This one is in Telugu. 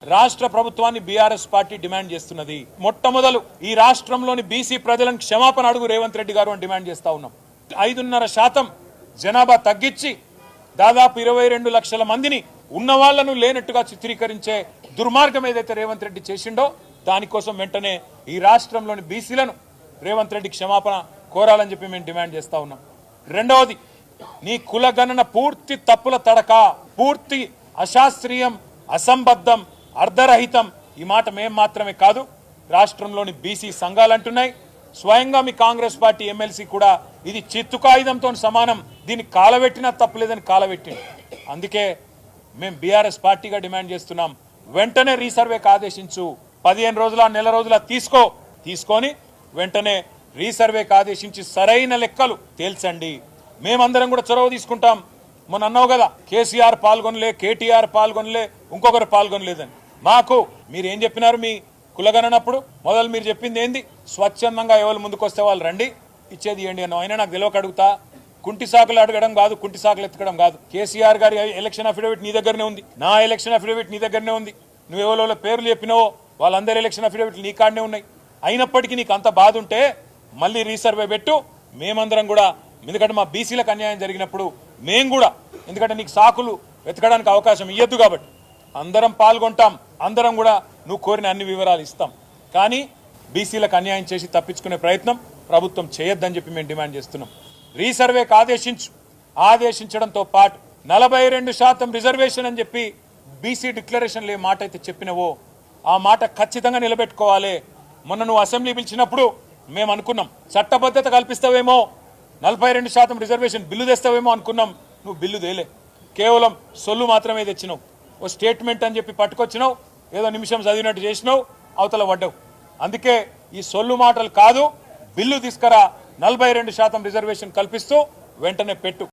రాష్ట్ర ప్రభుత్వాన్ని బీఆర్ఎస్ పార్టీ డిమాండ్ చేస్తున్నది. మొట్టమొదలు ఈ రాష్ట్రంలోని బీసీ ప్రజలను క్షమాపణ అడుగు రేవంత్ రెడ్డి గారు అని డిమాండ్ చేస్తా ఉన్నాం. 5.5% జనాభా తగ్గించి దాదాపు 22 లక్షల మందిని ఉన్నవాళ్లను లేనట్టుగా చిత్రీకరించే దుర్మార్గం ఏదైతే రేవంత్ రెడ్డి చేసిండో దానికోసం వెంటనే ఈ రాష్ట్రంలోని బీసీలను రేవంత్ రెడ్డి క్షమాపణ కోరాలని చెప్పి మేము డిమాండ్ చేస్తా ఉన్నాం. రెండవది, నీ కులగణన పూర్తి తప్పుల తడక, పూర్తి అశాస్త్రీయం, అసంబద్ధం, అర్ధరహితం. ఈ మాట మేము మాత్రమే కాదు, రాష్ట్రంలోని బీసీ సంఘాలు అంటున్నాయి. స్వయంగా మీ కాంగ్రెస్ పార్టీ ఎమ్మెల్సీ కూడా ఇది చిత్తుకాయుధంతో సమానం, దీన్ని కాలబెట్టినా తప్పులేదని కాలబెట్టింది. అందుకే మేము బీఆర్ఎస్ పార్టీగా డిమాండ్ చేస్తున్నాం, వెంటనే రీసర్వేకి ఆదేశించు. 15 రోజుల నెల రోజుల తీసుకొని వెంటనే రీసర్వేకి ఆదేశించి సరైన లెక్కలు తేల్చండి. మేమందరం కూడా చొరవ తీసుకుంటాం. మొన్న అన్నావు కదా, కేసీఆర్ పాల్గొనలే, కేటీఆర్ పాల్గొనలే, ఇంకొకరు పాల్గొనలేదని. మాకు మీరు ఏం చెప్పినారు మీ కులగణనప్పుడు? మొదలు మీరు చెప్పింది ఏంది? స్వచ్ఛందంగా ఎవరు ముందుకు వస్తే వాళ్ళు రండి, ఇచ్చేది ఏంటి అన్నావు. అయినా నాకు తెలియక అడుగుతా, కుంటి సాకులు అడగడం కాదు, కుంటి సాకులు ఎత్తకడం కాదు. కేసీఆర్ గారి ఎలక్షన్ అఫిడవిట్ నీ దగ్గరనే ఉంది, నా ఎలక్షన్ అఫిడవిట్ నీ దగ్గరనే ఉంది. నువ్వు ఎవరో పేర్లు చెప్పినావో వాళ్ళందరి ఎలక్షన్ అఫిడవిట్లు నీ కాడనే ఉన్నాయి. అయినప్పటికీ నీకు అంత బాధ ఉంటే మళ్ళీ రీసర్వే పెట్టు. మేమందరం కూడా, ఎందుకంటే మా బీసీలకు అన్యాయం జరిగినప్పుడు మేము కూడా, ఎందుకంటే నీకు సాకులు వెతకడానికి అవకాశం ఇవ్వద్దు కాబట్టి అందరం పాల్గొంటాం. అందరం కూడా నువ్వు కోరిన అన్ని వివరాలు ఇస్తాం. కానీ బీసీలకు అన్యాయం చేసి తప్పించుకునే ప్రయత్నం ప్రభుత్వం చేయొద్దని చెప్పి మేము డిమాండ్ చేస్తున్నాం. రీసర్వేకి ఆదేశించడంతో పాటు 42% రిజర్వేషన్ అని చెప్పి బీసీ డిక్లరేషన్లో ఏ మాట అయితే చెప్పినవో ఆ మాట ఖచ్చితంగా నిలబెట్టుకోవాలి. మొన్న నువ్వు అసెంబ్లీ పిలిచినప్పుడు మేము అనుకున్నాం చట్టబద్ధత కల్పిస్తావేమో, 42% రిజర్వేషన్ బిల్లు తెస్తావేమో అనుకున్నాం. నువ్వు బిల్లు తేలే, కేవలం సొల్లు మాత్రమే తెచ్చినావు. ఓ స్టేట్మెంట్ అని చెప్పి పట్టుకొచ్చినావు, ఏదో నిమిషం చదివినట్టు చేసినావు, అవతల పడ్డావు. అందుకే ఈ సొల్లు మాటలు కాదు, బిల్లు తీసుకురా, 42% రిజర్వేషన్ కల్పిస్తూ వెంటనే పెట్టు.